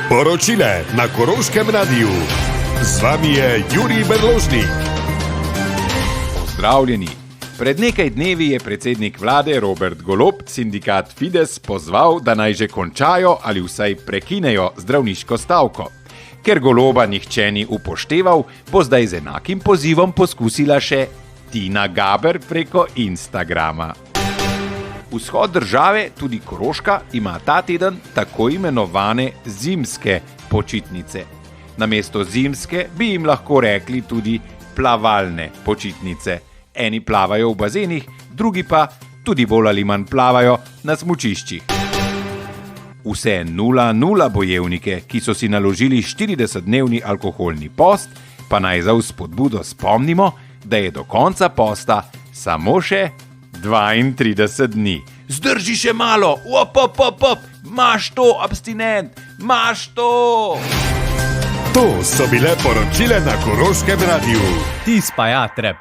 Poročile na Koroškem radiju. Z vami je Jurij Berložnik. Pozdravljeni. Pred nekaj dnevi je predsednik vlade Robert Golob sindikat Fides pozval, da naj že končajo ali vsaj prekinejo zdravniško stavko. Ker Goloba nihče ni upošteval, bo zdaj z enakim pozivom poskusila še Tina Gaber preko Instagrama. Vzhod države, tudi Koroška, ima ta teden tako imenovane zimske počitnice. Namesto zimske bi jim lahko rekli tudi plavalne počitnice. Eni plavajo v bazenih, drugi pa tudi bolj ali manj plavajo na smučiščih. Vse 0-0 bojevnike, ki so si naložili 40-dnevni alkoholni post, pa naj za vzpodbudo spomnimo, da je do konca posta samo še 32 dni. Zdrži še malo, maš to, abstinent, maš to! To so bile poročile na Koroškem radiju. Tis pa ja, trep.